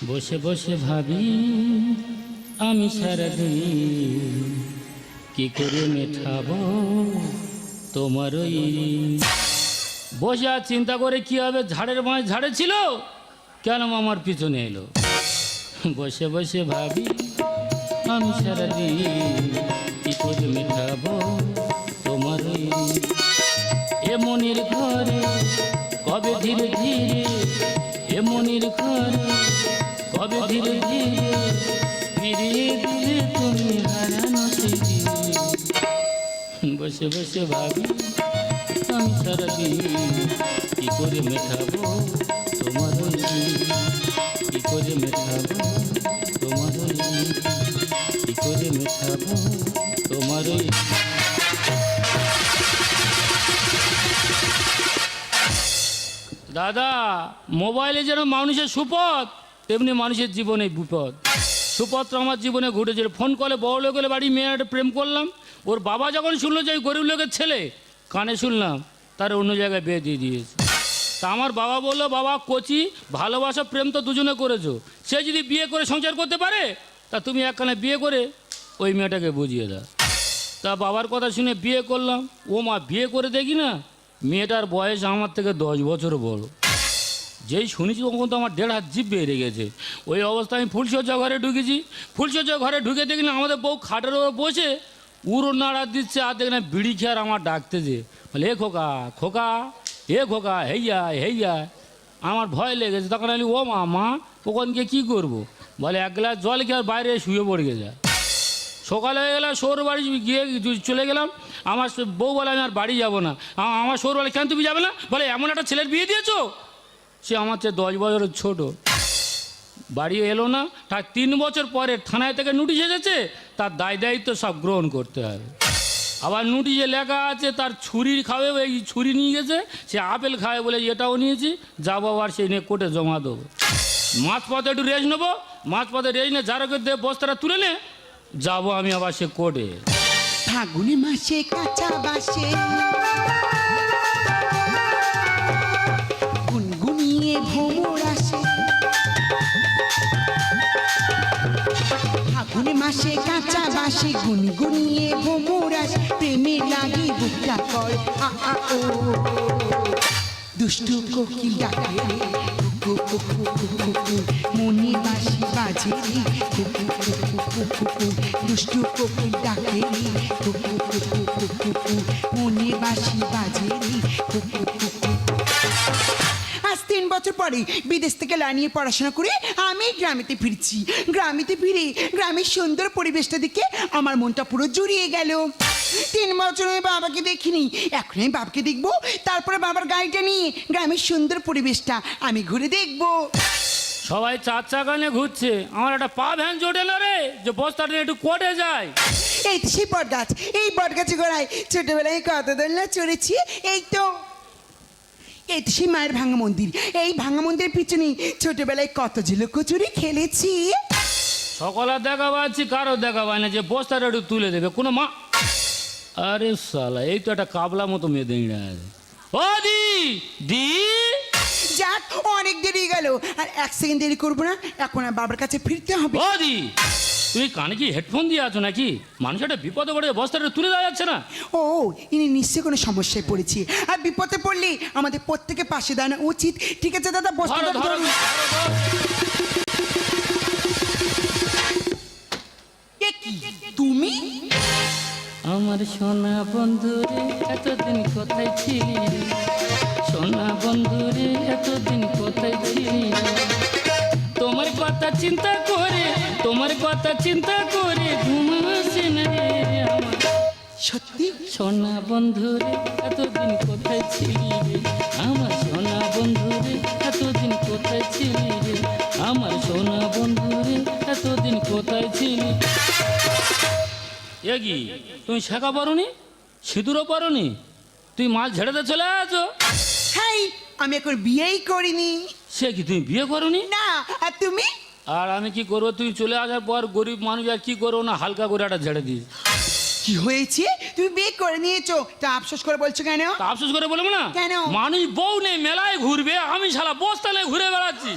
বসে বসে ভাবি আমি সারাদিন কি করে মেটাবো তোমার ওই বসে আর চিন্তা করে কি হবে, ঝাড়ের মাঝ ঝাড়ে ছিল কেন আমার পিছনে এলো। বসে বসে ভাবি আমি সারাদিন কি করে মেটাবো তোমার ওই এ মনির ঘরে কবে ধীরে ধীরে এ মনির ঘরে কবে ধীরে ধীরে ফিরিয়ে দিলে তুমি হারানো স্মৃতি। বসে বসে ভাবি আমি সারাদিন কি করে মেটাবো তোমার ওই কি করে মেটাবো তোমার ওই কি করে মেটাবো তোমার ওই। দাদা, মোবাইলে যেন মানুষের সুপথ তেমনি মানুষের জীবনে বিপদ। সুপথটা আমার জীবনে ঘটেছে। ফোন কলে বড় লোকের বাড়ি মেয়েটা প্রেম করলাম, ওর বাবা যখন শুনলো যে গরিব লোকের ছেলে, কানে শুনলাম তার অন্য জায়গায় বিয়ে দিয়ে দিয়েছে। তা আমার বাবা বললো, বাবা কচি ভালোবাসা প্রেম তো দুজনে করেছো, সে যদি বিয়ে করে সংসার করতে পারে তা তুমি একখানে বিয়ে করে ওই মেয়েটাকে বুঝিয়ে দাও। তা বাবার কথা শুনে বিয়ে করলাম। ও মা, বিয়ে করে দেখি না মেয়েটার বয়স আমার থেকে 10 বছর বড়। যেই শুনেছি তখন তো আমার 1.5 হাত জিভ বেড়ে গেছে। ওই অবস্থায় আমি ফুলসজ্জা ঘরে ঢুকেছি। ফুলসজ্জা ঘরে ঢুকে দেখি না আমাদের বউ খাটের ওপর বসে উড়ো নাড়া দিচ্ছে, আর দেখি না বিড়ি খেয়ার আমার ডাকতেছে, বলে এ খোকা খোকা এ খোকা হেইয়া হেইয়া। আমার ভয় লেগেছে। তখন আমি ও মা মা ওখানকে কী করবো? বলে 1 গ্লাস জল খেয়ে বাইরে শুয়ে পড়ে গেছে। সকালে হয়ে গেলাম, শোর বাড়ি গিয়ে চলে গেলাম। আমার বউ বলে আমি আর বাড়ি যাবো না। আমার শোর বলে কেন তুমি যাবে না? বলে এমন একটা ছেলের বিয়ে দিয়েছো, সে আমার চেয়ে 10 বছরের ছোট। বাড়ি এলো না, তার 3 বছর পরে থানায় থেকে নোটিশ এসেছে, তার দায় দায়িত্ব সব গ্রহণ করতে হবে। আবার নোটিশে লেখা আছে তার ছুরি খাবে, এই ছুরি নিয়ে গেছে, সে আপেল খাবে বলে এটাও নিয়েছি, যাবো আবার সেই নিয়ে কোর্টে জমা দেবো। মাঝপথে একটু রেস্ট নেবো, মাঝপথে রেস্ট নিয়ে যারকে দিয়ে বস্তাটা তুলে নে যাবো আমি আবার সে কোর্টে। ফাগুনে মাসে কাঁচা বাসে গুনগুনিয়ে ভ্রমর আসে, ফাগুনে মাসে কাঁচা বাসে গুনগুনিয়ে ভ্রমর আসে, প্রেমে লাগে বুকটা করে আ আ ও, দুষ্টু কোকিল ডাকে কুকু কুকু কুকু কুকু, মনে বাঁশি বাজে কুকু কুকু কুকু কুকু, দুষ্টু কোকিল ডাকে কুকু কুকু কুকু কুকু, মনে বাঁশি বাজে কুকু কুকু। আজ 3 বছর পরে বিদেশ থেকে লাইনিয়ে পড়াশোনা করে আমি গ্রামেতে ফিরছি। গ্রামেতে ফিরে গ্রামের সুন্দর পরিবেশটা দেখে আমার মনটা পুরো জুড়িয়ে গেল। 3 বছর আমি বাবাকে দেখিনি, এখন আমি বাবাকে দেখবো, তারপরে বাবার গাড়িটা নিয়ে গ্রামের সুন্দর পরিবেশটা আমি ঘুরে দেখবো। সবাই 4 চাকা নিয়ে ঘুরছে, আমার একটা পা ভ্যান জোটে না রে যে বস্তাটা নিয়ে একটু কোর্টে যায়। এই তো সেই বট গাছ, এই বট গাছে গোড়ায় ছোটবেলায় কত দোলনা চড়েছি। এই তো সেই মায়ের ভাঙা মন্দির, এই ভাঙা মন্দিরের পিছনে ছোটবেলায় কত ঝিলুক কচুরি খেলেছি। সকলের দেখা পাচ্ছি, কারো দেখা পায় না যে বস্তাটা একটু তুলে দেবে কোনো মা। আরে শালা, এই তো একটা কাবলা মতো মেয়ে দাঁড়িয়ে আছে। ও দি দি, যাক অনেক দেরি গেল, আর 1 সেকেন্ড দেরি করবো না, এখন আর বাবার কাছে ফিরতে হবে। ও দি, তুমি কানে কি হেডফোন দিয়ে আছো নাকি? মানুষ একটা বিপদে পড়ে বস্তাটা তুলে দেওয়া যাচ্ছে না? ও ইনি নিশ্চয়ই কোনো সমস্যায় পড়েছি, আর বিপদে পড়লে আমাদের প্রত্যেকের পাশে দাঁড়ানো উচিত। ঠিক আছে দাদা, বস্তাটা ধরুন। তুমি আমার সোনা বন্ধুরে এতদিন কোথায় ছিলি রে? সোনা বন্ধুরে এতদিন কোথায় ছিলি রে? তোমার কথা চিন্তা করে, তোমার কথা চিন্তা করে ঘুম আসে না রে আমার। সত্যি সোনা বন্ধুরে এতদিন কোথায় ছিলি রে? আমার সোনা বন্ধুরে এতদিন কোথায় ছিলি রে? আমার সোনা বন্ধুরে এতদিন কোথায় ছিলি? এ কি তুমি শেখা পারোনি, সিঁদুরও পারোনি, তুই মাছ ঝেড়েতে চলে আছো? হাই, আমি এখন বিয়েই করিনি। সে কি তুমি বিয়ে করোনি? না, আর তুমি? আর আমি কি করবো, তুই চলে আসার পর গরিব মানুষ আর কি করবো না, হালকা করে একটা ঝেড়ে দিস। কি হয়েছে? তুমি বিয়ে করে নিয়েছো, তা আফসোস করে বলছো কেন? তা আফসোস করে বলবো না? কেন? মানুষ বউ নেই মেলায় ঘুরবে, আমি শালা বস্তা নিয়ে ঘুরে বেড়াচ্ছি।